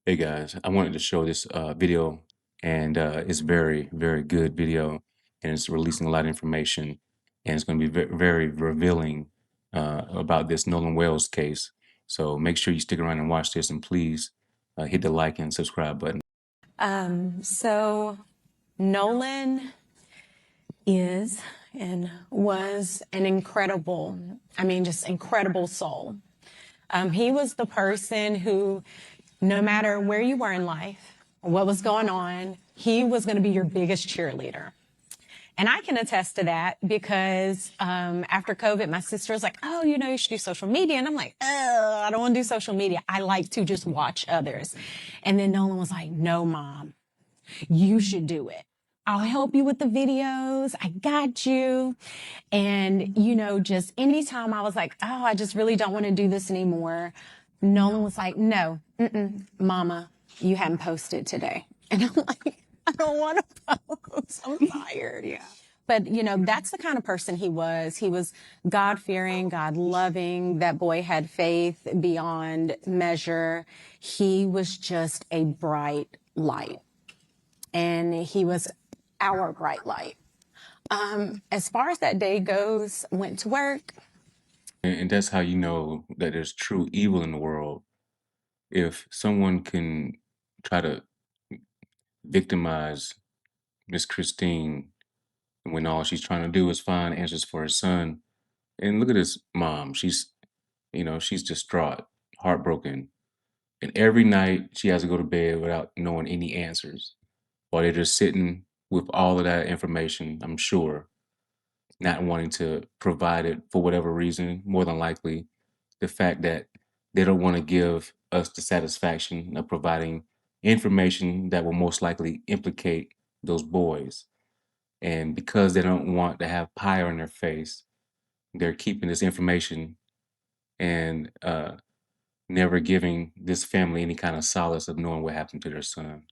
Hey guys, I wanted to show this video, and it's very, very good video, and it's releasing a lot of information, and it's going to be very revealing about this Nolan Wells case. So make sure you stick around and watch this, and please hit the like and subscribe button. So Nolan is and was an incredible, just incredible soul. He was the person who, no matter where you were in life, what was going on, he was going to be your biggest cheerleader. And I can attest to that because after COVID, my sister was like, oh, you should do social media. And I'm like, oh, I don't want to do social media. I like to just watch others. And then Nolan was like, no, Mom, you should do it. I'll help you with the videos. I got you. And, just anytime I was like, oh, I just really don't want to do this anymore. Nolan was like, no, Mama, you haven't posted today. And I'm like, I don't want to post. I'm tired. Yeah. But, that's the kind of person he was. He was God-fearing, God-loving. That boy had faith beyond measure. He was just a bright light. And he was our bright light. As far as that day goes, went to work. And that's how you know that there's true evil in the world. If someone can try to victimize Miss Christine when all she's trying to do is find answers for her son. And look at this mom. She's distraught, heartbroken. And every night she has to go to bed without knowing any answers. While they're just sitting with all of that information, I'm sure, not wanting to provide it for whatever reason, more than likely the fact that they don't want to give us the satisfaction of providing information that will most likely implicate those boys. And because they don't want to have pie on their face, they're keeping this information and never giving this family any kind of solace of knowing what happened to their son.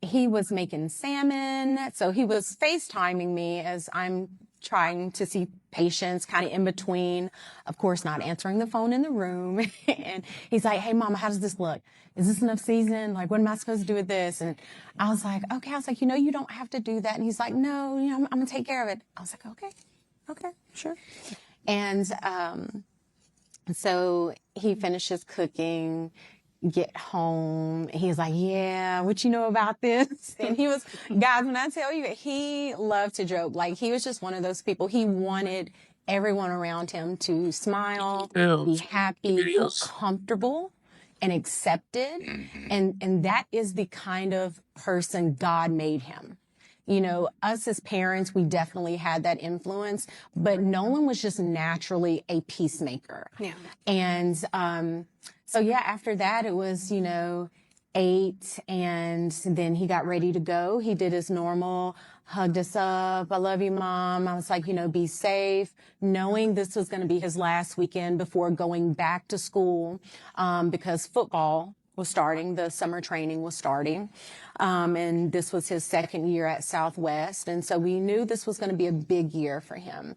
He was making salmon. So he was FaceTiming me as I'm trying to see patients kind of in between, of course, not answering the phone in the room. And he's like, hey, Mama, how does this look? Is this enough season? Like, what am I supposed to do with this? And I was like, okay. I was like, you don't have to do that. And he's like, no, I'm going to take care of it. I was like, okay, sure. And so he finishes cooking, get home. He's like, yeah, what you know about this? And he was, guys, when I tell you, he loved to joke. Like, he was just one of those people. He wanted everyone around him to smile, be happy, feel comfortable and accepted. And that is the kind of person God made him. Us as parents, we definitely had that influence, but Nolan was just naturally a peacemaker. Yeah. And, so yeah, after that, it was, 8, and then he got ready to go. He did his normal, hugged us up. I love you, Mom. I was like, be safe, knowing this was going to be his last weekend before going back to school, because football was starting, the summer training was starting. And this was his second year at Southwest. And so we knew this was going to be a big year for him.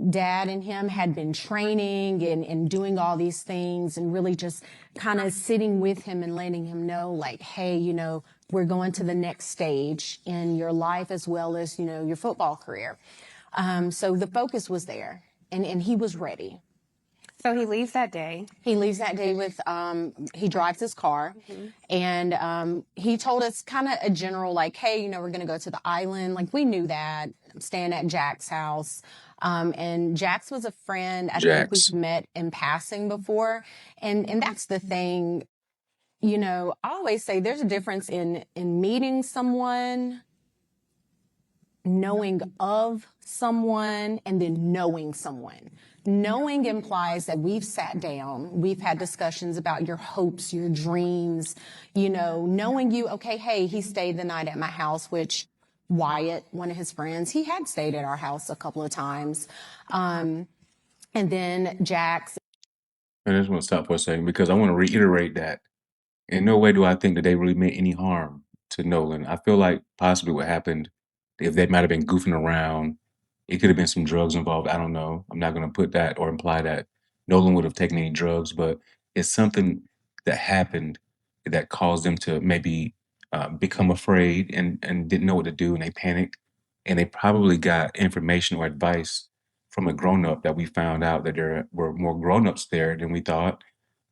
Dad and him had been training and doing all these things and really just kind of sitting with him and letting him know, like, hey, we're going to the next stage in your life as well as, your football career. So the focus was there and he was ready. So he leaves that day. He leaves that day with, he drives his car. And he told us kind of a general, like, hey, we're going to go to the island. Like, we knew that. I'm staying at Jack's house. And Jax was a friend I think we've met in passing before. And that's the thing, I always say there's a difference in meeting someone, knowing of someone, and then knowing someone. Knowing implies that we've sat down, we've had discussions about your hopes, your dreams, knowing you, okay, hey, he stayed the night at my house, which Wyatt, one of his friends, he had stayed at our house a couple of times. And then Jax. I just want to stop for a second because I want to reiterate that in no way do I think that they really meant any harm to Nolan. I feel like possibly what happened, if they might have been goofing around, it could have been some drugs involved. I don't know. I'm not going to put that or imply that Nolan would have taken any drugs, but It's something that happened that caused them to maybe become afraid and didn't know what to do, and they panicked, and they probably got information or advice from a grown up that we found out that there were more grown ups there than we thought,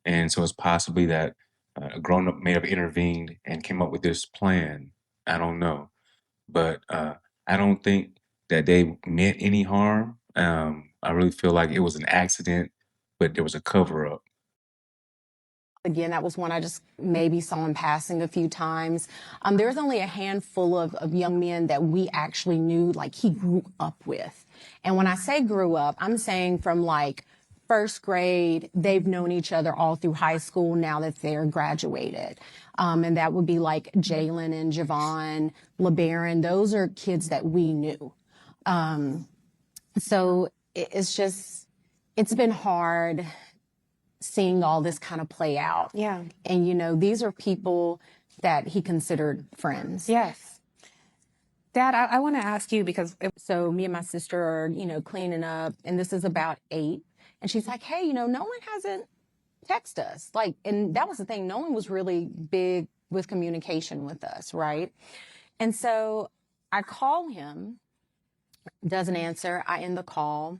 and so it's possibly that a grown up may have intervened and came up with this plan. I don't know, but I don't think that they meant any harm. I really feel like it was an accident, but there was a cover up. Again, that was one I just maybe saw in passing a few times. There's only a handful of young men that we actually knew, like he grew up with. And when I say grew up, I'm saying from like first grade, they've known each other all through high school now that they're graduated. And that would be like Jalen and Javon, LeBaron. Those are kids that we knew. So it's just, it's been hard seeing all this kind of play out. Yeah. And, you know, these are people that he considered friends. Yes. Dad, I want to ask you because So me and my sister are, you know, cleaning up, and this is about 8. And she's like, hey, you know, no one hasn't texted us. Like, and that was the thing. No one was really big with communication with us, right? And so I call him, doesn't answer. I end the call.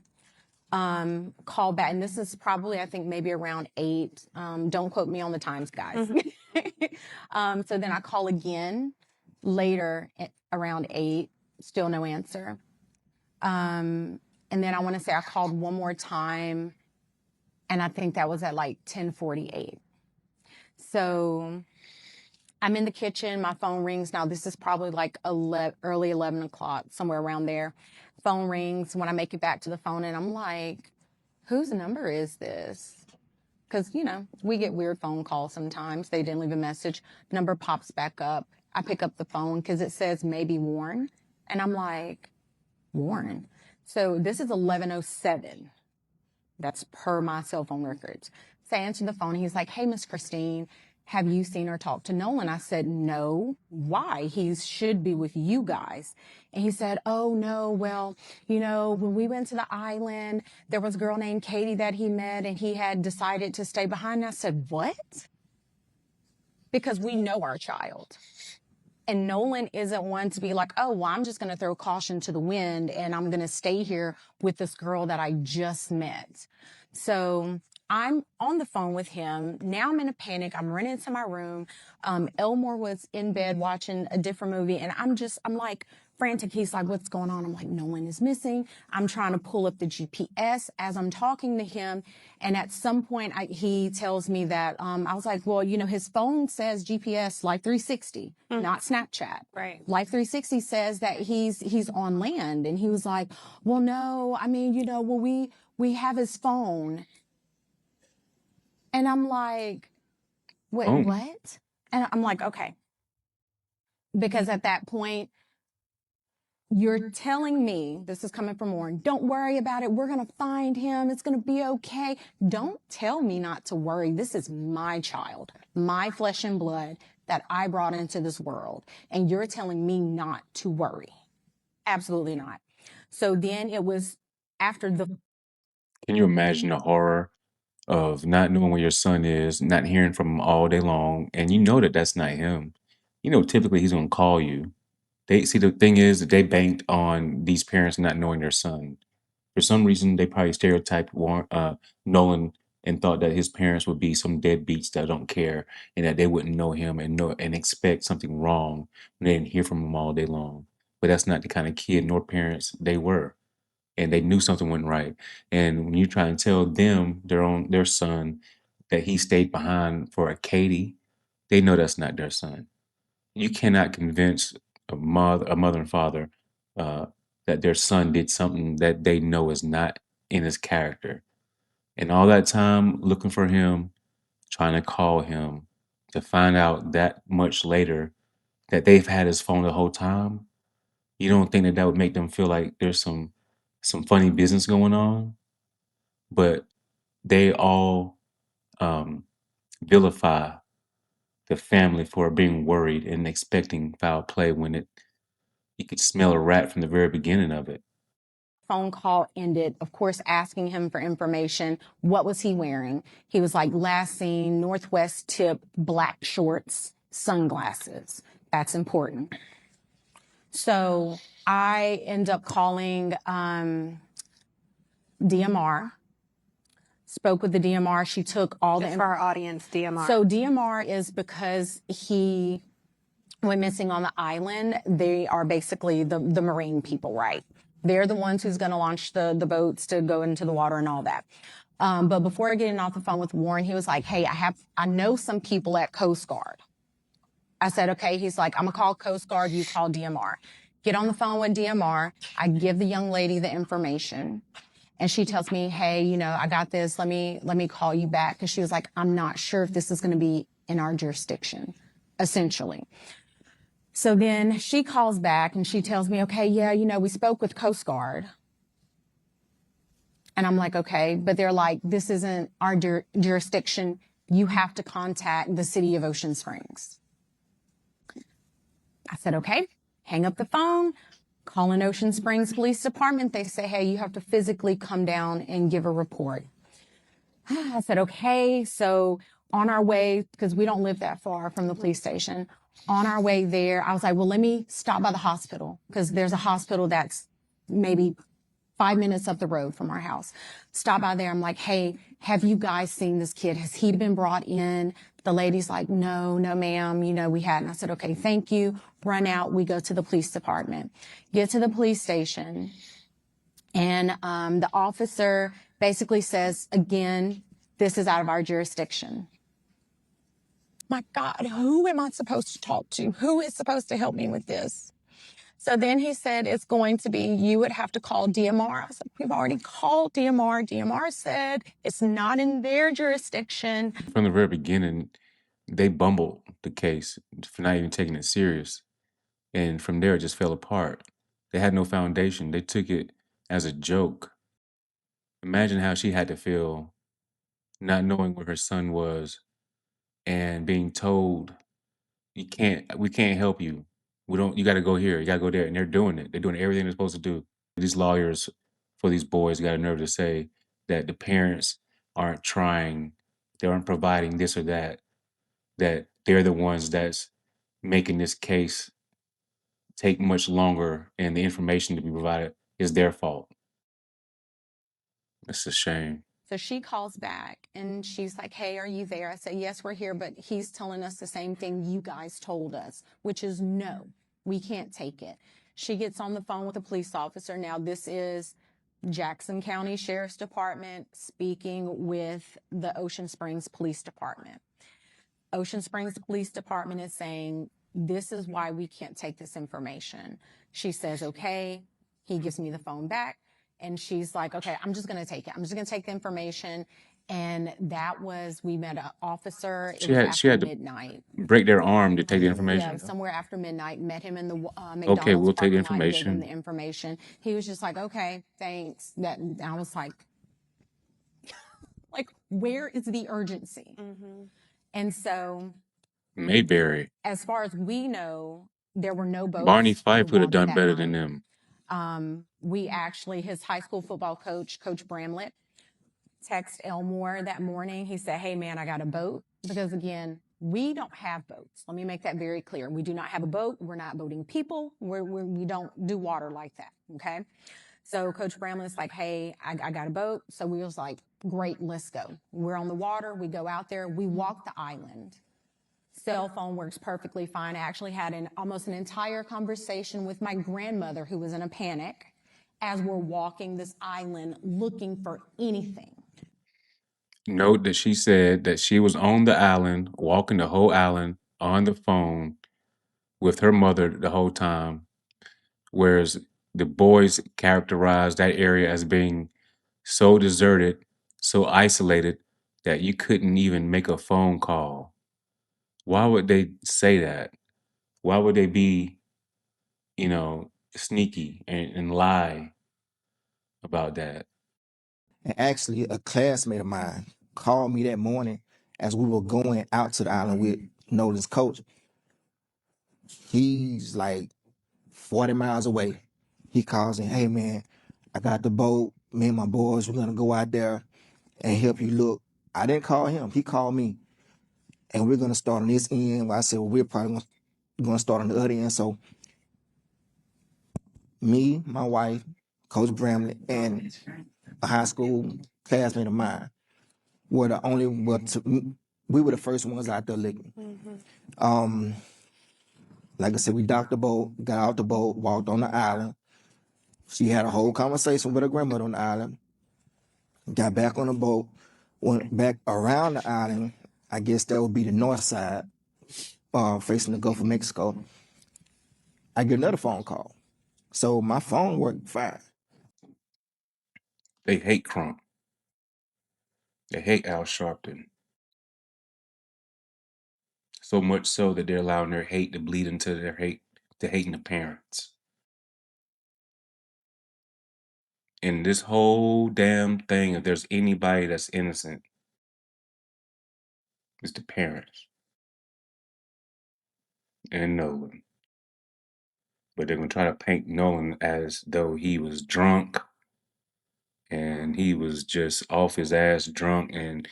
Call back, and this is probably, I think, maybe around 8. Don't quote me on the times, guys. So then I call again later around 8, still no answer. And then I want to say I called one more time, and I think that was at like 10:48. So I'm in the kitchen, my phone rings. Now this is probably like early 11 o'clock, somewhere around there. Phone rings when I make it back to the phone, and I'm like, whose number is this? Because, you know, we get weird phone calls sometimes. They didn't leave a message. Number pops back up. I pick up the phone because it says maybe Warren. And I'm like, Warren? So this is 11:07. That's per my cell phone records. So I answered the phone. He's like, hey, Miss Christine, have you seen or talked to Nolan? I said, no. Why? He should be with you guys. And he said, oh, no, well, you know, when we went to the island, there was a girl named Katie that he met, and he had decided to stay behind. And I said, what? Because we know our child. And Nolan isn't one to be like, oh, well, I'm just going to throw caution to the wind and I'm going to stay here with this girl that I just met. So I'm on the phone with him. Now I'm in a panic. I'm running to my room. Elmore was in bed watching a different movie, and I'm like frantic. He's like, what's going on? I'm like, Nolan is missing. I'm trying to pull up the GPS as I'm talking to him. And at some point he tells me that, I was like, well, you know, his phone says GPS Life 360, not Snapchat. Right. Life 360 says that he's on land. And he was like, well, no, I mean, you know, well, we have his phone. And I'm like, wait, Oh, what? And I'm like, okay. Because at that point, you're telling me, this is coming from Warren, don't worry about it. We're going to find him. It's going to be okay. Don't tell me not to worry. This is my child, my flesh and blood that I brought into this world. And you're telling me not to worry. Absolutely not. So then it was after the can you imagine the horror of not knowing where your son is, not hearing from him all day long, and you know that that's not him? You know, typically he's gonna call you. They see, the thing is that they banked on these parents not knowing their son. For some reason, they probably stereotyped Nolan and thought that his parents would be some deadbeats that don't care and that they wouldn't know him and know and expect something wrong when they didn't hear from him all day long. But that's not the kind of kid nor parents they were, and they knew something wasn't right. And when you try and tell them their son that he stayed behind for a Katie, they know that's not their son. You cannot convince a mother and father uh, that their son did something that they know is not in his character. And all that time looking for him, trying to call him, to find out that much later that they've had his phone the whole time, you don't think that that would make them feel like there's some funny business going on? But they all um, vilify the family for being worried and expecting foul play when you could smell a rat from the very beginning of it. phone call ended, of course, asking him for information. What was he wearing? He was like, last seen, Northwest tip, black shorts, sunglasses. That's important. So I end up calling DMR, spoke with the DMR. She took all Just the for our audience, DMR. So DMR is because he went missing on the island. They are basically the marine people, right? They're the ones who's going to launch the boats to go into the water and all that. But before getting off the phone with Warren, he was like, hey, I know some people at Coast Guard. I said, okay. He's like, I'm going to call Coast Guard. You call DMR. Get on the phone with DMR. I give the young lady the information. And she tells me, hey, you know, I got this. Let me call you back. Because she was like, I'm not sure if this is going to be in our jurisdiction, essentially. So then she calls back and she tells me, okay, yeah, you know, we spoke with Coast Guard. And I'm like, okay, but they're like, this isn't our jurisdiction. You have to contact the city of Ocean Springs. I said, okay, hang up the phone, call an Ocean Springs Police Department. They say, hey, you have to physically come down and give a report. I said, okay. So on our way, because we don't live that far from the police station, on our way there, I was like, well, let me stop by the hospital, because there's a hospital that's maybe 5 minutes up the road from our house. Stop by there. I'm like, hey, have you guys seen this kid? Has he been brought in? The lady's like, no, ma'am. You know, we hadn't. I said, okay, thank you. Run out. We go to the police department, get to the police station. And the officer basically says, again, this is out of our jurisdiction. My God, who am I supposed to talk to? Who is supposed to help me with this? So then he said, it's going to be, you would have to call DMR. I said, we've already called DMR. DMR said it's not in their jurisdiction. From the very beginning, they bumbled the case for not even taking it serious. And from there, it just fell apart. They had no foundation. They took it as a joke. Imagine how she had to feel not knowing where her son was and being told, we can't help you. You got to go here. You got to go there. And they're doing it. They're doing everything they're supposed to do. These lawyers for these boys got a nerve to say that the parents aren't trying, they aren't providing this or that they're the ones that's making this case take much longer, and the information to be provided is their fault. It's a shame. So she calls back and she's like, hey, are you there? I say, yes, we're here, but he's telling us the same thing you guys told us, which is no, we can't take it. She gets on the phone with a police officer. Now, this is Jackson County Sheriff's Department speaking with the Ocean Springs Police Department. Ocean Springs Police Department is saying, this is why we can't take this information. She says, okay. He gives me the phone back. And she's like, okay, I'm just going to take it. I'm just going to take the information. And we met an officer. She had to midnight. break their arm to take the information. Yeah, somewhere after midnight. Met him in the McDonald's. Okay, we'll take the parking lot, information. gave him the information. He was just like, okay, thanks. I was like, where is the urgency? Mm-hmm. And so, Mayberry. as far as we know, there were no boats. Barney Fife would have done better than them. His high school football coach, Coach Bramlett, texted Elmore that morning. He said, hey, man, I got a boat. Because, again, we don't have boats. Let me make that very clear. We do not have a boat. We're not boating people. We don't do water like that, okay? So Coach Bramlett's like, hey, I got a boat. So we was like, great, let's go. We're on the water. We go out there. We walk the island. Cell phone works perfectly fine. I actually had almost an entire conversation with my grandmother, who was in a panic, as we're walking this island looking for anything. Note that she said that she was on the island, walking the whole island on the phone with her mother the whole time, whereas the boys characterized that area as being so deserted, so isolated, that you couldn't even make a phone call. Why would they say that? Why would they be, sneaky and lie about that? And actually, a classmate of mine called me that morning as we were going out to the island with this coach. He's like 40 miles away. He calls in, hey man, I got the boat. Me and my boys were gonna go out there and help you look. I didn't call him. He called me, and we're gonna start on this end. Well, I said, well, we're probably gonna start on the other end. So me, my wife, Coach Bramley, and a high school classmate of mine were the only. We were the first ones out there looking. Um, like I said, we docked the boat, got out the boat, walked on the island. She had a whole conversation with her grandmother on the island. Got back on the boat, went back around the island. I guess that would be the north side, facing the Gulf of Mexico. I get another phone call. So my phone worked fine. They hate Crump. They hate Al Sharpton. So much so that they're allowing their hate to bleed into their hate, to hating the parents. And this whole damn thing, if there's anybody that's innocent, it's the parents and Nolan. But they're gonna try to paint Nolan as though he was drunk and he was just off his ass drunk and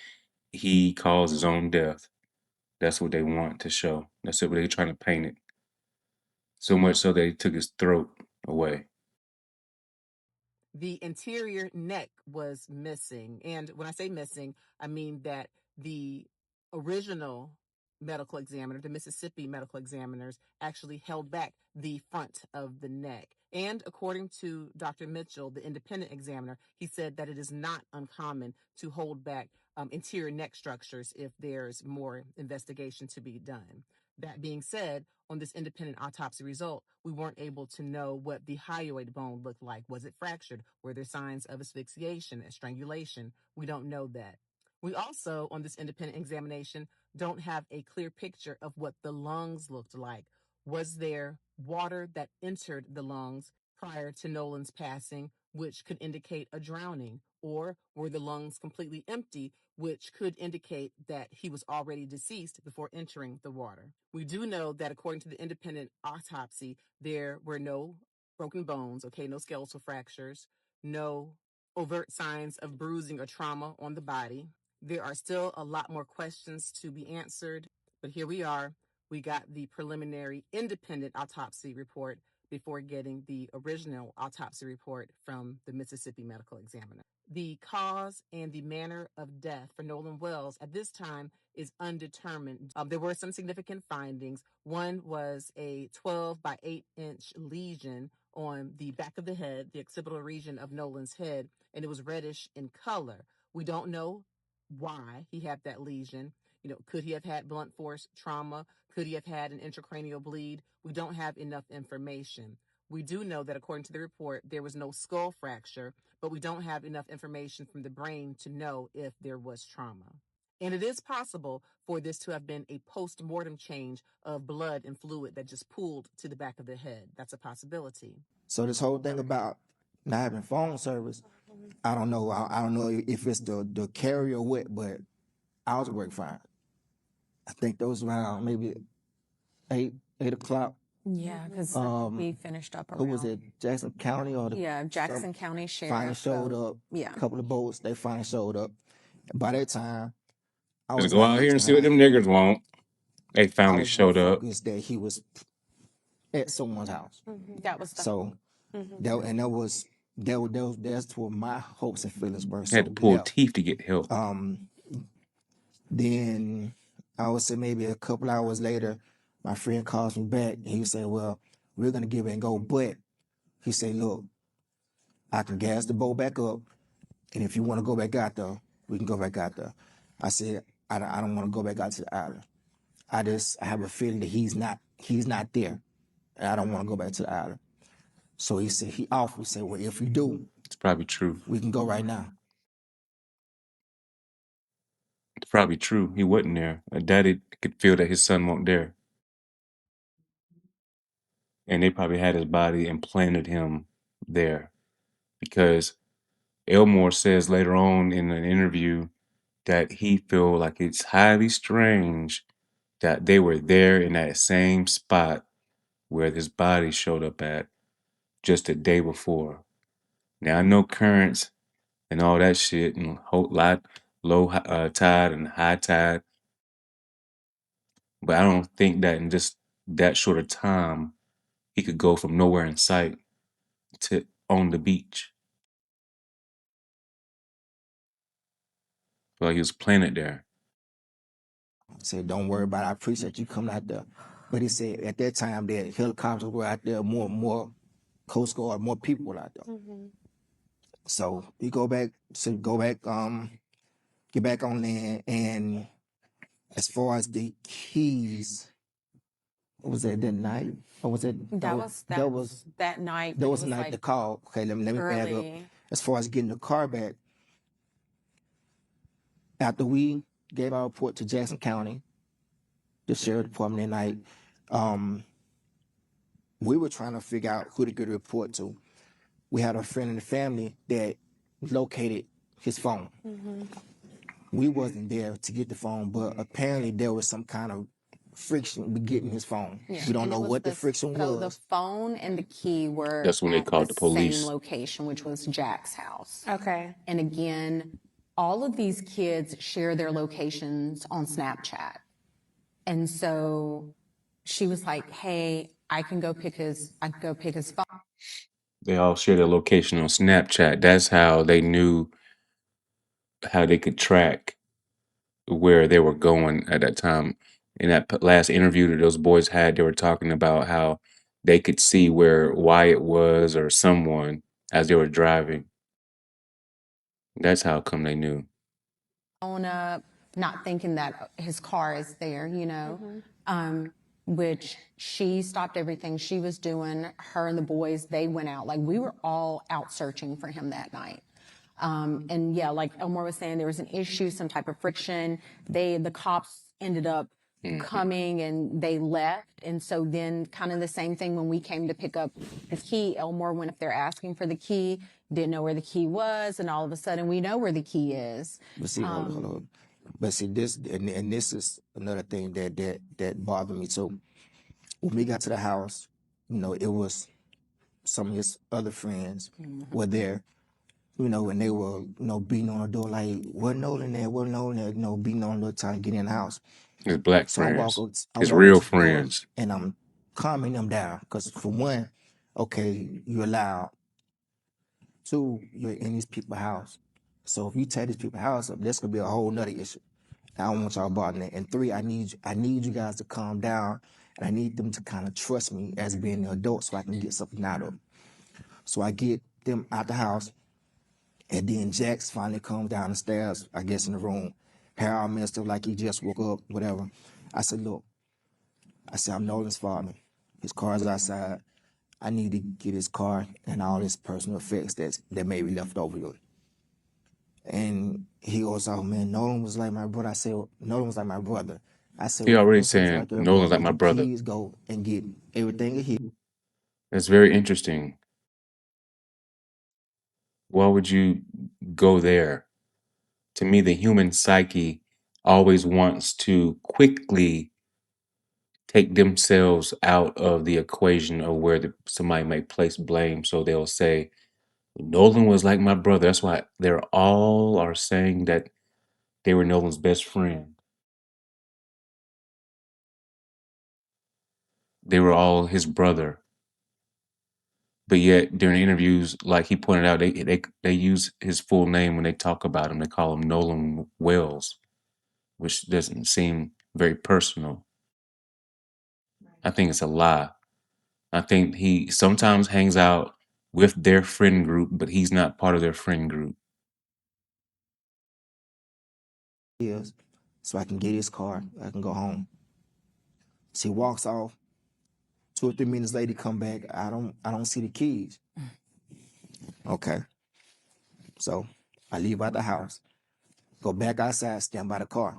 he caused his own death. That's what they want to show. That's what they're trying to paint it. So much so they took his throat away. The interior neck was missing. And when I say missing, I mean that the original medical examiner, the Mississippi medical examiners, actually held back the front of the neck. And according to Dr. Mitchell, the independent examiner, he said that it is not uncommon to hold back interior neck structures if there's more investigation to be done. That being said, on this independent autopsy result, we weren't able to know what the hyoid bone looked like. Was it fractured? Were there signs of asphyxiation and strangulation? We don't know that. We also, on this independent examination, don't have a clear picture of what the lungs looked like. Was there water that entered the lungs prior to Nolan's passing, which could indicate a drowning? Or were the lungs completely empty, which could indicate that he was already deceased before entering the water? We do know that according to the independent autopsy, there were no broken bones, okay, no skeletal fractures, no overt signs of bruising or trauma on the body. There are still a lot more questions to be answered, but here we are. We got the preliminary independent autopsy report before getting the original autopsy report from the Mississippi medical examiner. The cause and the manner of death for Nolan Wells at this time is undetermined. There were some significant findings. One was a 12 by 8-inch lesion on the back of the head, the occipital region of Nolan's head, and it was reddish in color. We don't know why he had that lesion. Could he have had blunt force trauma? Could he have had an intracranial bleed? We don't have enough information. We do know that according to the report, there was no skull fracture, but we don't have enough information from the brain to know if there was trauma. And it is possible for this to have been a post-mortem change of blood and fluid that just pooled to the back of the head. That's a possibility. So this whole thing about not having phone service, I don't know. I don't know if it's the carrier or what, but ours work fine. I think those around maybe 8 o'clock. Yeah, because we finished up Who around. was it? Jackson County or the Yeah, Jackson County Sheriff. finally showed up. Yeah. A couple of boats, they finally showed up. And by that time, I Just was go out here and see what them niggers want. They finally showed up. That he was at someone's house. That was the So that's where my hopes and feelings were. Had to pull teeth to get help. Then I would say maybe a couple hours later, my friend calls me back and he said, well, we're going to give it and go. But he said, look, I can gas the boat back up. And if you want to go back out there, we can go back out there. I said, I don't want to go back out to the island. I have a feeling that he's not there. And I don't want to go back to the island. So he said, well, if you do, it's probably true. We can go right now. It's probably true. He wasn't there. A daddy could feel that his son wasn't there. And they probably had his body and planted him there. Because Elmore says later on in an interview that he feel like it's highly strange that they were there in that same spot where this body showed up at just a day before. Now I know currents and all that shit and low tide and high tide, but I don't think that in just that short of time he could go from nowhere in sight to on the beach. Like he was planted there. Said, don't worry about it. I appreciate you coming out there. But he said at that time that helicopters were out there, more Coast Guard, more people were out there. So we get back on land, and as far as the keys, what was that night? Or was it That was that night. that But was it the night like the call. Okay, let me back up. early. As far as getting the car back, after we gave our report to Jackson County, the sheriff department that night, we were trying to figure out who to get a report to. We had a friend in the family that located his phone. We wasn't there to get the phone, but apparently there was some kind of friction with getting his phone. Yeah. We don't And it know was what the friction So the was. phone and the key were That's when they at called the same police. location, which was Jack's house. Okay. And again, all of these kids share their locations on Snapchat. And so she was like, hey, I can go pick his phone. They all share their location on Snapchat. That's how they knew how they could track where they were going at that time. In that last interview that those boys had, they were talking about how they could see where Wyatt was or someone as they were driving. That's how come they knew. Phone up, not thinking that his car is there, which she stopped everything she was doing. Her and the boys, they went out. Like we were all out searching for him that night. And yeah, like Elmore was saying, there was an issue, some type of friction. The cops ended up coming and they left. And so then kind of the same thing when we came to pick up the key, Elmore went up there asking for the key, didn't know where the key was. And all of a sudden we know where the key is. But see, hold on. But see, this and this is another thing that bothered me too. When we got to the house, it was some of his other friends were there, and they were, beating on the door like, what Nolan there, beating on the door trying to get in the house. His black So I walk friends, up his to real the door, friends. and I'm calming them down because for one, okay, you're loud. Two, you're in these people's house. So if you tear these people's house up, that's gonna be a whole nother issue. I don't want y'all bothering that. And three, I need you guys to calm down, and I need them to kind of trust me as being an adult so I can get something out of them. So I get them out the house, and then Jax finally comes down the stairs, I guess in the room, hair all messed up like he just woke up, whatever. I said, look, I'm Nolan's father. His car's outside. I need to get his car and all his personal effects that may be left over here. And he goes, oh man, Nolan was like my brother. I said, Nolan was like my brother. I said, He already once he was saying like your Nolan's brother, like my you brother. please go and get everything he. That's very interesting. Why would you go there? To me, the human psyche always wants to quickly take themselves out of the equation of where somebody may place blame. So they'll say, Nolan was like my brother. That's why they're all are saying that they were Nolan's best friend. They were all his brother. But yet during interviews, like he pointed out, they use his full name when they talk about him. They call him Nolan Wells, which doesn't seem very personal. I think it's a lie. I think he sometimes hangs out with their friend group, but he's not part of their friend group. Is so I can get his car. I can go home. So he walks off. 2 or 3 minutes later, he come back. I don't see the keys. Okay. So I leave out the house, go back outside, stand by the car.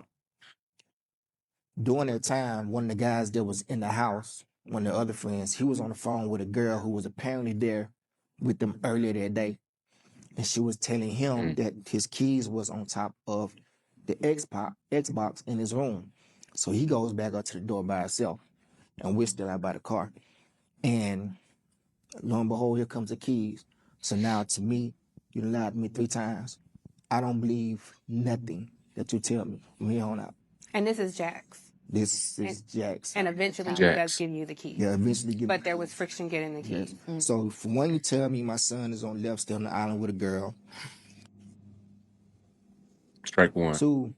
During that time, one of the guys that was in the house, one of the other friends, he was on the phone with a girl who was apparently there with them earlier that day. And she was telling him that his keys was on top of the Xbox in his room. So he goes back up to the door by himself, and we're still out by the car. And lo and behold, here comes the keys. So now to me, you lied to me 3 times. I don't believe nothing that you tell me from here on out. And this is Jax. This is Jax. And eventually he does Jax. give you the keys. Yeah, eventually get. But there was friction getting the keys. Yes. So for one, you tell me my son is on left still on the island with a girl. Strike 1. 2,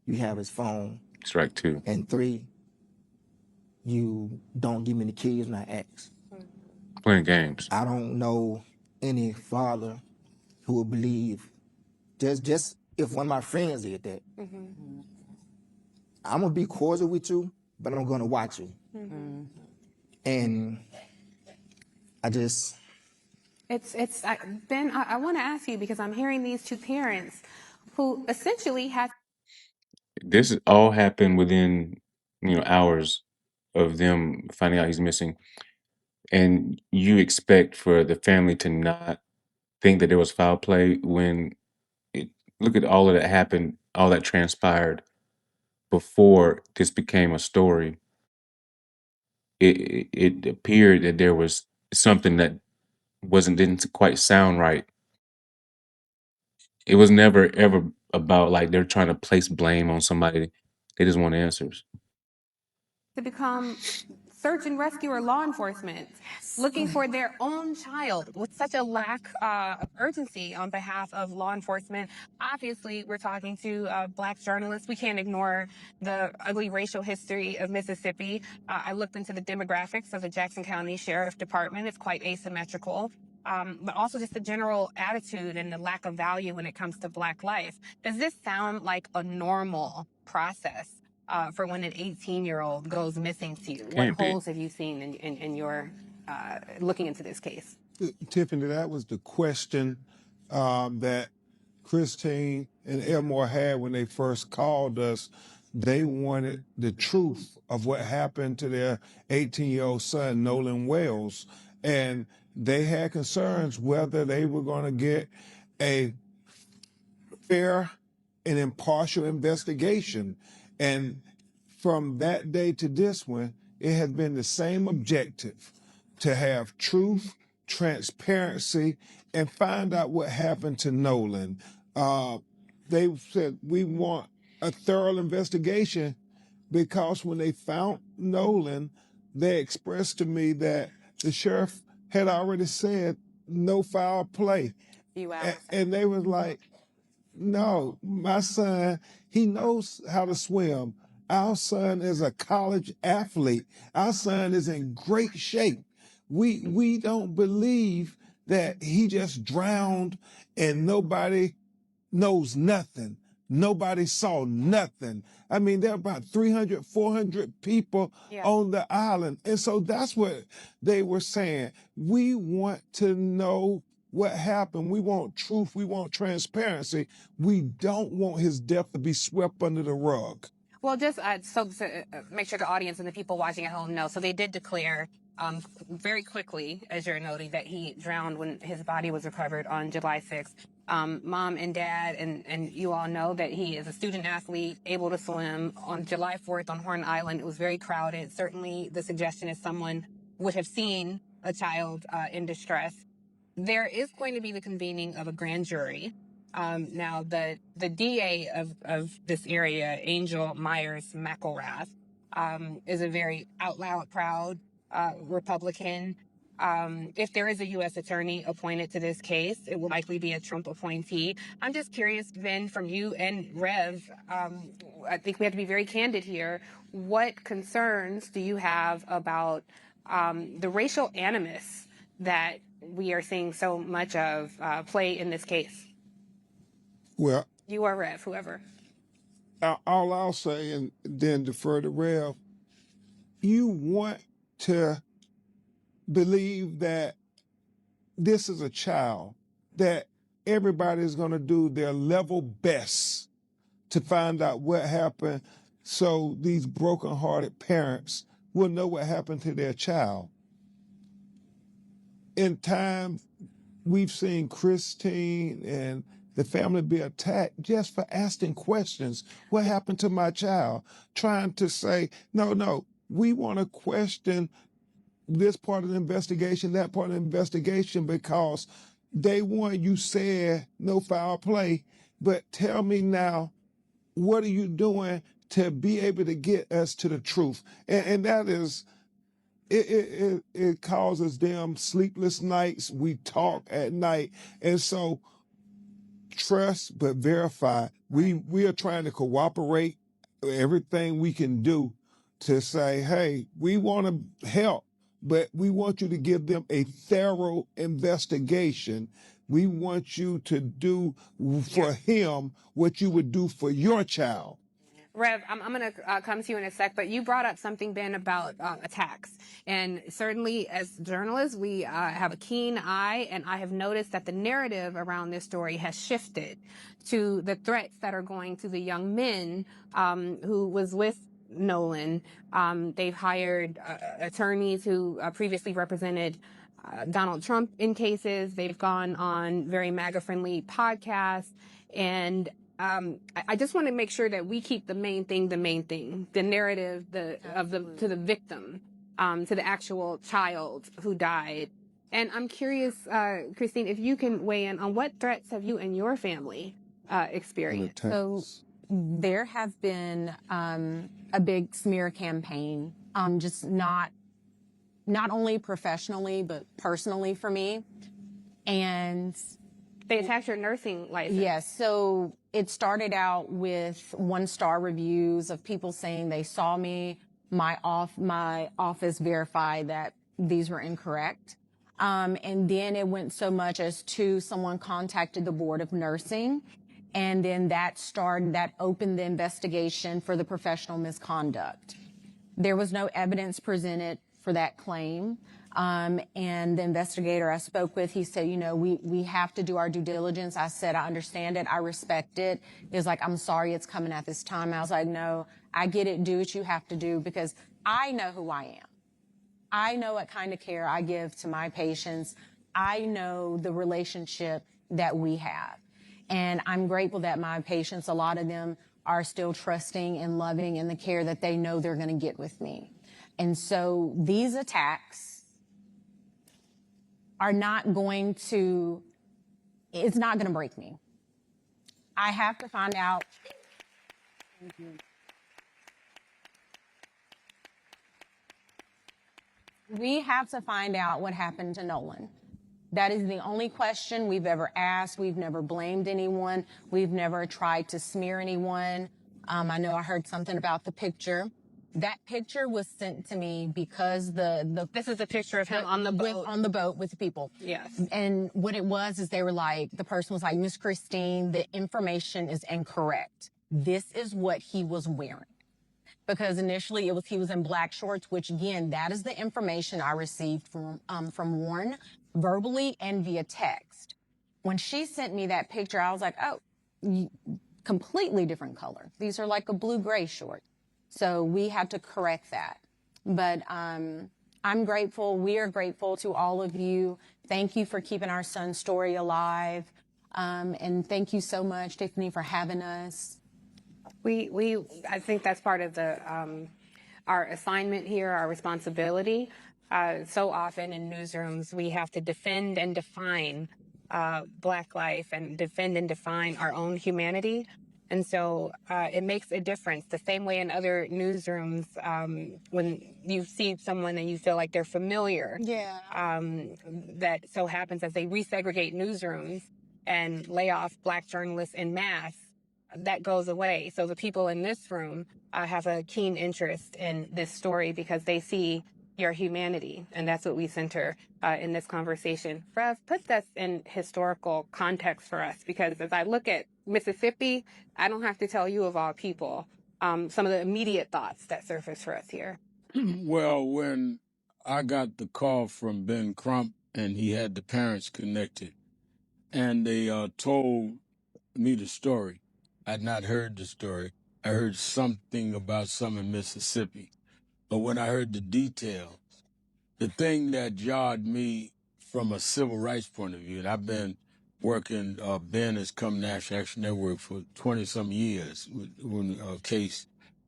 you have his phone. Strike 2. And 3, you don't give me the keys when I ask. Playing games. I don't know any father who would believe just if one of my friends did that. I'm gonna be cordial with you, but I'm gonna watch you. And I just Ben, I want to ask you, because I'm hearing these two parents who essentially had. This all happened within, hours of them finding out he's missing. And you expect for the family to not think that there was foul play when look at all of that happened, all that transpired before this became a story. It appeared that there was something that didn't quite sound right. It was never ever about like they're trying to place blame on somebody. They just want answers. to become search and rescue or law enforcement, looking for their own child with such a lack of urgency on behalf of law enforcement. Obviously, we're talking to Black journalists. We can't ignore the ugly racial history of Mississippi. I looked into the demographics of the Jackson County Sheriff Department. It's quite asymmetrical. But also just the general attitude and the lack of value when it comes to Black life. Does this sound like a normal process for when an 18-year-old goes missing to you? What holes have you seen in your looking into this case? Tiffany, that was the question that Christine and Elmore had when they first called us. They wanted the truth of what happened to their 18-year-old son, Nolan Wells. And they had concerns whether they were going to get a fair and impartial investigation. And from that day to this one, it has been the same objective: to have truth, transparency, and find out what happened to Nolan. They said, we want a thorough investigation, because when they found Nolan, they expressed to me that the sheriff had already said no foul play. And they was like, no, my son, he knows how to swim. Our son is a college athlete. Our son is in great shape. We don't believe that he just drowned and nobody knows nothing. Nobody saw nothing. I mean, there are about 300, 400 people on the island. And so that's what they were saying. We want to know what happened. We want truth. We want transparency. We don't want his death to be swept under the rug. Well, just so to make sure the audience and the people watching at home know, so they did declare very quickly, as you're noting, that he drowned when his body was recovered on July 6th. Mom and dad and you all know that he is a student athlete, able to swim. On July 4th on Horn Island, it was very crowded. Certainly the suggestion is someone would have seen a child in distress. There is going to be the convening of a grand jury. Now, the DA of this area, Angel Myers McElrath, is a very out loud, proud Republican. If there is a U.S. attorney appointed to this case, it will likely be a Trump appointee. I'm just curious, Ben, from you and Rev, I think we have to be very candid here. What concerns do you have about the racial animus that we are seeing so much of play in this case? Well, you or Rev, whoever. All I'll say, and then defer to Rev, you want to believe that this is a child, that everybody is going to do their level best to find out what happened, so these broken-hearted parents will know what happened to their child. In time, we've seen Christine and the family be attacked just for asking questions. What happened to my child? Trying to say, no, we want to question this part of the investigation, that part of the investigation, because day one you said no foul play, but tell me now, what are you doing to be able to get us to the truth? And that is, it causes them sleepless nights. We talk at night. And so trust but verify. We are trying to cooperate everything we can do to say, hey, we want to help, but we want you to give them a thorough investigation. We want you to do for him what you would do for your child. Rev, I'm going to come to you in a sec, but you brought up something, Ben, about attacks. And certainly as journalists, we have a keen eye, and I have noticed that the narrative around this story has shifted to the threats that are going to the young men who was with Nolan. They've hired attorneys who previously represented Donald Trump in cases. They've gone on very MAGA-friendly podcasts, and I just want to make sure that we keep the main thing, the narrative, to the victim, to the actual child who died. And I'm curious, Christine, if you can weigh in on what threats have you and your family experienced? So there have been a big smear campaign, just not only professionally, but personally for me. And they attacked your nursing license. yes, so it started out with 1-star reviews of people saying they saw me, my office verified that these were incorrect. And then it went so much as to someone contacted the Board of Nursing, and then that opened the investigation for the professional misconduct. There was no evidence presented for that claim. And the investigator I spoke with, he said, we have to do our due diligence. I said, I understand it. I respect it. He was like, I'm sorry it's coming at this time. I was like, no, I get it. Do what you have to do, because I know who I am. I know what kind of care I give to my patients. I know the relationship that we have. And I'm grateful that my patients, a lot of them are still trusting and loving in the care that they know they're going to get with me. And so these attacks are not going to, it's not going to break me. I have to find out. We have to find out what happened to Nolan. That is the only question we've ever asked. We've never blamed anyone. We've never tried to smear anyone. I know I heard something about the picture. That picture was sent to me because this is a picture of him on the boat with the people. Yes. And what it was is they were like, the person was like, Miss Christine, the information is incorrect. This is what he was wearing. Because initially he was in black shorts, which again, that is the information I received from Warren verbally and via text. When she sent me that picture, I was like, oh, completely different color. These are like a blue-gray short. So we had to correct that. But I'm grateful. We are grateful to all of you. Thank you for keeping our son's story alive. And thank you so much, Tiffany, for having us. I think that's part of our assignment here, our responsibility. So often in newsrooms, we have to defend and define Black life and defend and define our own humanity. And so it makes a difference. The same way in other newsrooms, when you see someone and you feel like they're familiar, that so happens as they resegregate newsrooms and lay off Black journalists en masse, that goes away. So the people in this room have a keen interest in this story because they see your humanity, and that's what we center in this conversation. Rev, put this in historical context for us, because as I look at Mississippi, I don't have to tell you of all people some of the immediate thoughts that surface for us here. Well, when I got the call from Ben Crump and he had the parents connected, and they told me the story, I'd not heard the story. I heard something about some in Mississippi. But when I heard the details, the thing that jarred me from a civil rights point of view, and I've been working, Ben has come National Action Network for 20-some years with a case,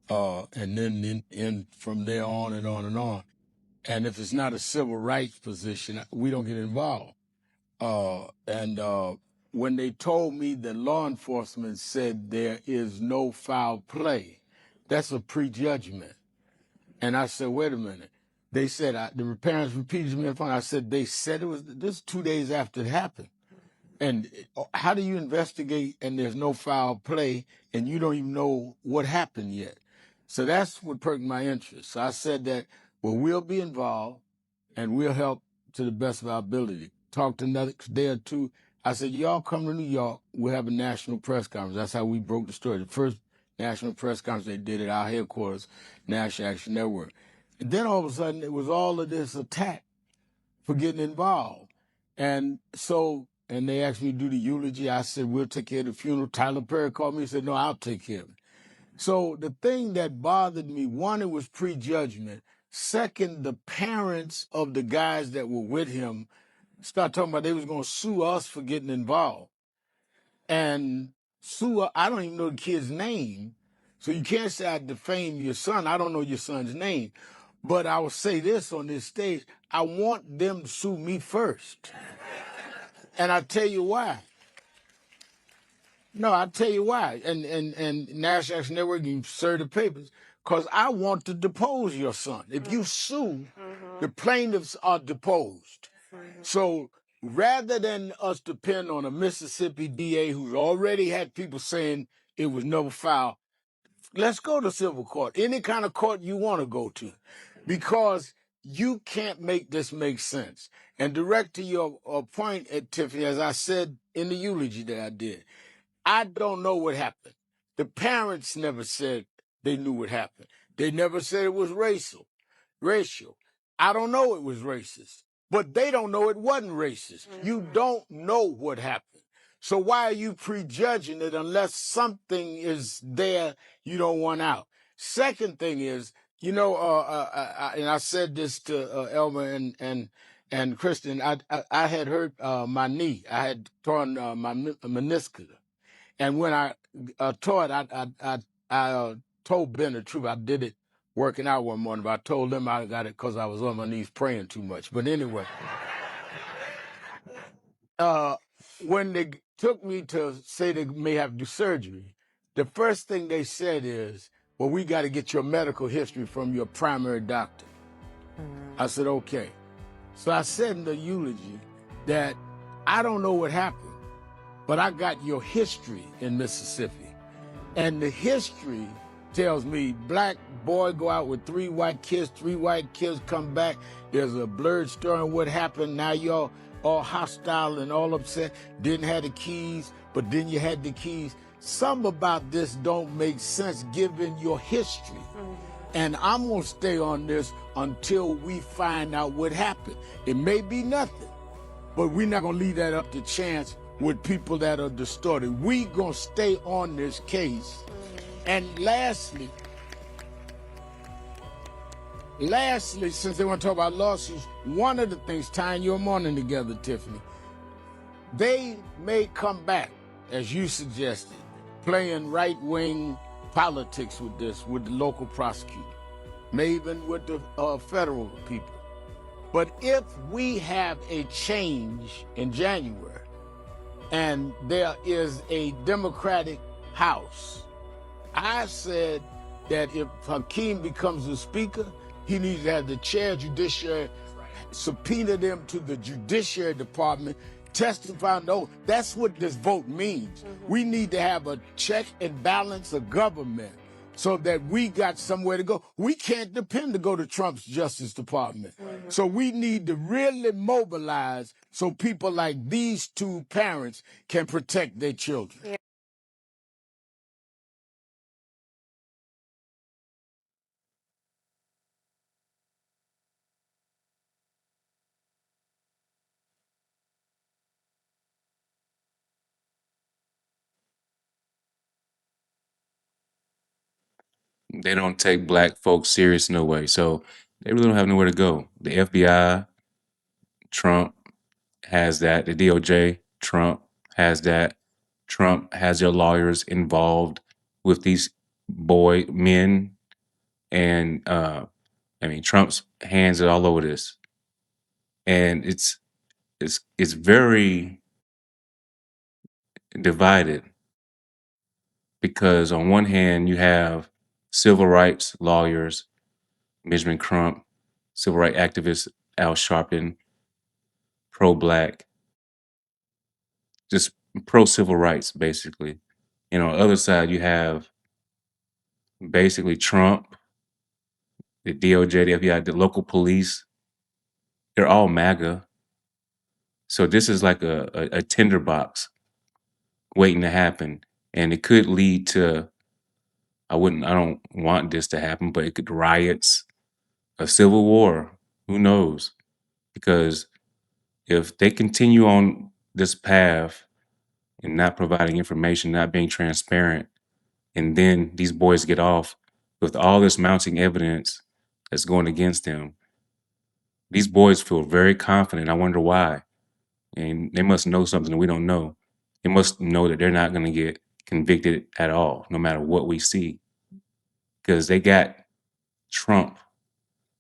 and then from there on and on and on. And if it's not a civil rights position, we don't get involved. And when they told me that law enforcement said there is no foul play, that's a prejudgment. And I said, wait a minute. They said, the parents repeated to me on the phone. I said, they said it was, this is 2 days after it happened. And how do you investigate and there's no foul play and you don't even know what happened yet? So that's what perked my interest. So I said that, well, we'll be involved and we'll help to the best of our ability. Talked another day or two. I said, y'all come to New York, we'll have a national press conference. That's how we broke the story. The first national press conference they did at our headquarters, National Action Network. And then all of a sudden, it was all of this attack for getting involved. And so, and they asked me to do the eulogy. I said, we'll take care of the funeral. Tyler Perry called me and said, no, I'll take care of it. So the thing that bothered me, one, it was prejudgment. Second, the parents of the guys that were with him started talking about they was going to sue us for getting involved. And sue, I don't even know the kid's name. So you can't say I defame your son. I don't know your son's name. But I will say this on this stage. I want them to sue me first. And I'll tell you why. No, I'll tell you why. And National Action Network, you serve the papers. Because I want to depose your son. If you sue, the plaintiffs are deposed. So rather than us depend on a Mississippi DA who's already had people saying it was no foul, let's go to civil court, any kind of court you want to go to, because you can't make this make sense. And direct to your point, Tiffany, as I said in the eulogy that I did, I don't know what happened. The parents never said they knew what happened. They never said it was racial. I don't know it was racist, but they don't know it wasn't racist. You don't know what happened. So why are you prejudging it unless something is there you don't want out? Second thing is, and I said this to Elmer and Kristen. I had hurt my knee. I had torn my meniscus. And when I tore it, I told Ben the truth. I did it working out one morning, but I told them I got it because I was on my knees praying too much. But anyway, when they took me to say they may have to do surgery, the first thing they said is, well, we got to get your medical history from your primary doctor. I said, okay. So I said in the eulogy that I don't know what happened, but I got your history in Mississippi. And the history tells me black boy go out with 3 white kids come back. There's a blurred story on what happened. Now y'all all hostile and all upset. Didn't have the keys, but then you had the keys. Some about this don't make sense given your history. And I'm going to stay on this until we find out what happened. It may be nothing, but we're not going to leave that up to chance with people that are distorted. We going to stay on this case. And lastly, since they want to talk about lawsuits, one of the things tying your morning together, Tiffany, they may come back, as you suggested, playing right-wing politics with this, with the local prosecutor, maybe even with the federal people. But if we have a change in January, and there is a Democratic House, I said that if Hakeem becomes the speaker, he needs to have the chair of judiciary, subpoena them to the Judiciary Department, testify. No, that's what this vote means. We need to have a check and balance of government so that we got somewhere to go. We can't depend to go to Trump's Justice Department. So we need to really mobilize so people like these 2 parents can protect their children. They don't take black folks serious no way. So they really don't have nowhere to go. The FBI, Trump has that. The DOJ, Trump has that. Trump has their lawyers involved with these men. And Trump's hands are all over this. And it's very divided because on one hand you have civil rights lawyers, Benjamin Crump, civil rights activist Al Sharpton, pro-black, just pro-civil rights basically. And on the other side you have basically Trump, the DOJ, the FBI, the local police. They're all MAGA. So this is like a tinderbox waiting to happen. And it could lead to, I don't want this to happen, but it could riots, a civil war. Who knows? Because if they continue on this path and not providing information, not being transparent, and then these boys get off with all this mounting evidence that's going against them, these boys feel very confident. I wonder why. And they must know something that we don't know. They must know that they're not going to get convicted at all, no matter what we see, because they got Trump.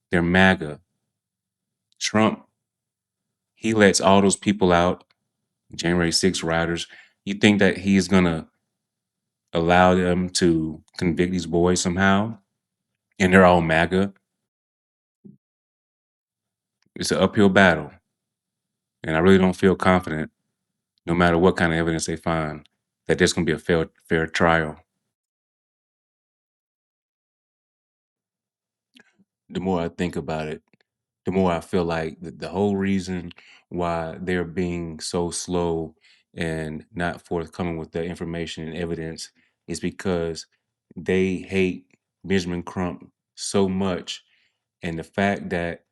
They're MAGA. Trump, he lets all those people out, January 6 rioters. You think that he's going to allow them to convict these boys somehow? And they're all MAGA? It's an uphill battle. And I really don't feel confident, no matter what kind of evidence they find, that there's going to be a fair trial. The more I think about it, the more I feel like the whole reason why they're being so slow and not forthcoming with the information and evidence is because they hate Benjamin Crump so much. And the fact that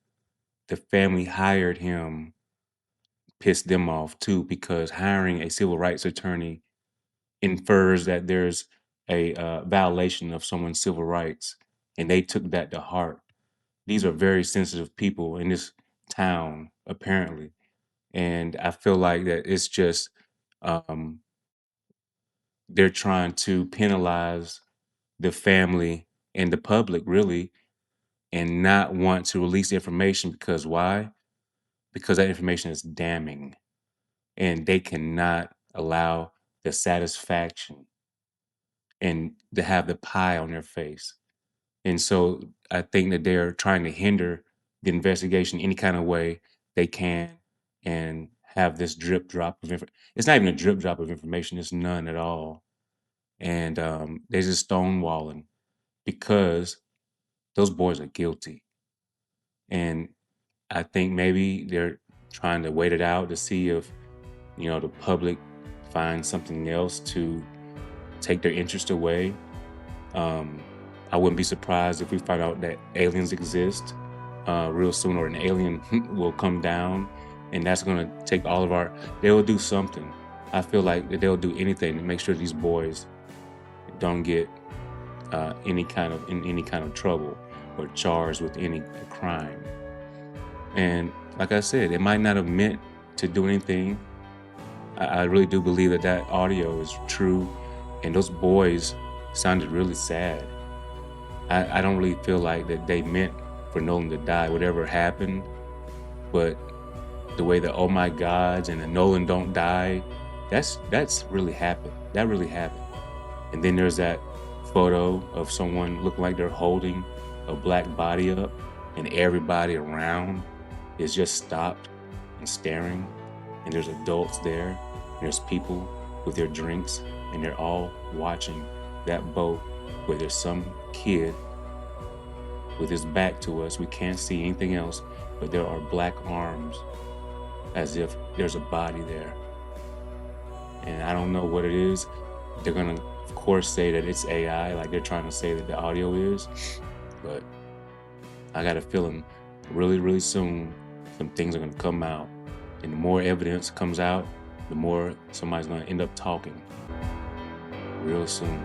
the family hired him pissed them off too, because hiring a civil rights attorney infers that there's a violation of someone's civil rights. And they took that to heart. These are very sensitive people in this town, apparently. And I feel like that it's just um, they're trying to penalize the family and the public, really, and not want to release information because why? Because that information is damning, and they cannot allow the satisfaction and to have the pie on their face. And so I think that they're trying to hinder the investigation any kind of way they can and have this drip drop of information. It's not even a drip drop of information, it's none at all. And they're just stonewalling because those boys are guilty. And I think maybe they're trying to wait it out to see if, the public finds something else to take their interest away. I wouldn't be surprised if we find out that aliens exist real soon, or an alien will come down, and that's going to take all of our. They will do something. I feel like that they'll do anything to make sure these boys don't get in any kind of trouble or charged with any crime. And like I said, it might not have meant to do anything. I really do believe that audio is true, and those boys sounded really sad. I don't really feel like that they meant for Nolan to die, whatever happened. But the way the oh my gods and the Nolan don't die, that's really happened. That really happened. And then there's that photo of someone looking like they're holding a black body up, and everybody around is just stopped and staring. And there's adults there, and there's people with their drinks, and they're all watching that boat where there's some kid with his back to us. We can't see anything else, but there are black arms as if there's a body there. And I don't know what it is. They're going to, of course, say that it's AI, like they're trying to say that the audio is. But I got a feeling really, really soon some things are going to come out. And the more evidence comes out, the more somebody's going to end up talking real soon.